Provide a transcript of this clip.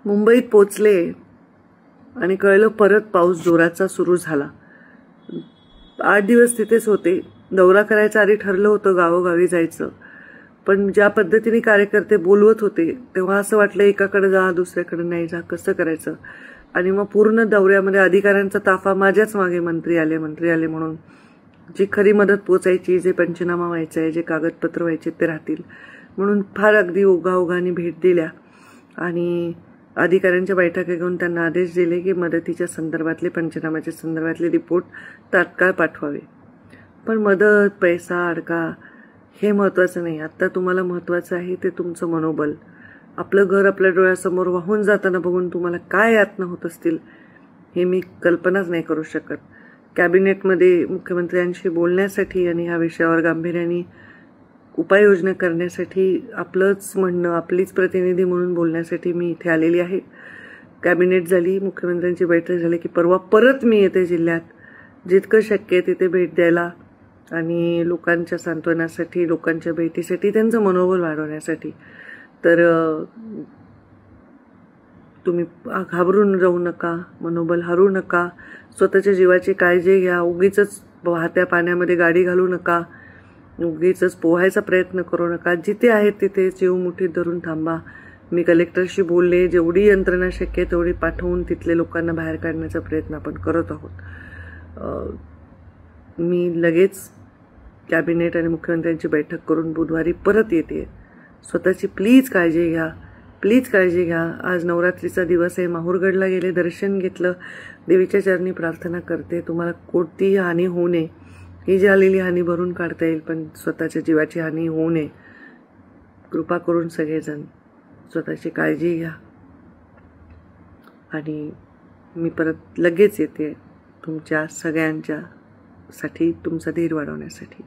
मुंबईत पोचले आणि कळलं परत पाऊस जोराचा सुरू झाला. 8 दिवस तिथेच होते. दौरा करायचं आधी ठरलं होतं, गावोगावी जायचं. पण ज्या पद्धतीने कार्यकर्ते बोलवत होते तेव्हा असं वाटलं एकाकडे जा दुसऱ्याकडे नाही जा, कसं करायचं. आणि मग पूर्ण दौऱ्यामध्ये अधिकाऱ्यांचा ताफा माझ्याच मागे, मंत्री आले म्हणून. जी खरी मदत पोचायची, जे पंचनामा व्हायचा आहे, जे कागदपत्र व्हायचे ते राहतील म्हणून फार अगदी ओघाओघाने भेट दिल्या आणि अधिकाऱ्यांच्या बैठका घेऊन त्यांना आदेश दिले की मदतीच्या संदर्भातले, पंचनाम्याच्या संदर्भातले रिपोर्ट तात्काळ पाठवावे. पण मदत, पैसा, अडका हे महत्त्वाचं नाही. आत्ता तुम्हाला महत्त्वाचं आहे ते तुमचं मनोबल. आपलं घर आपल्या डोळ्यासमोर वाहून जाताना बघून तुम्हाला काय यातना होत असतील हे मी कल्पनाच नाही करू शकत. कॅबिनेटमध्ये मुख्यमंत्र्यांशी बोलण्यासाठी आणि ह्या विषयावर गांभीर्याने उपाययोजना करण्यासाठी आपलंच म्हणणं, आपलीच प्रतिनिधी म्हणून बोलण्यासाठी मी इथे आलेली आहे. कॅबिनेट झाली, मुख्यमंत्र्यांची बैठक झाली की परवा परत मी येते जिल्ह्यात. जितकं शक्य आहे तिथे भेट द्यायला आणि लोकांच्या सांत्वनासाठी, लोकांच्या भेटीसाठी, त्यांचं मनोबल वाढवण्यासाठी. तर तुम्ही घाबरून जाऊ नका, मनोबल हरू नका, स्वतःच्या जीवाची काळजी घ्या. उगीच वाहत्या पाण्यामध्ये गाडी घालू नका, उगीच पोहायचा प्रयत्न करू नका. जिथे आहेत तिथे जीव मुठीत धरून थांबा. मी कलेक्टरशी बोलले, जेवढी यंत्रणा शक्य आहे तेवढी पाठवून तिथले लोकांना बाहेर काढण्याचा प्रयत्न आपण करत आहोत. मी लगेच कॅबिनेट आणि मुख्यमंत्र्यांची बैठक करून बुधवारी परत येते. स्वतःची प्लीज काळजी घ्या, प्लीज काळजी घ्या. आज नवरात्रीचा दिवस आहे. माहूरगडला गेले, दर्शन घेतलं, देवीच्या चरणी प्रार्थना करते तुम्हाला कोणतीही हानी होऊ नये. ही जी आलेली हानी भरून काढता येईल पण स्वतःच्या जीवाची हानी होऊ नये. कृपा करून सगळेजण स्वतःची काळजी घ्या आणि मी परत लगेच येते तुमच्या सगळ्यांच्या साठी, तुमचा धीर वाढवण्यासाठी.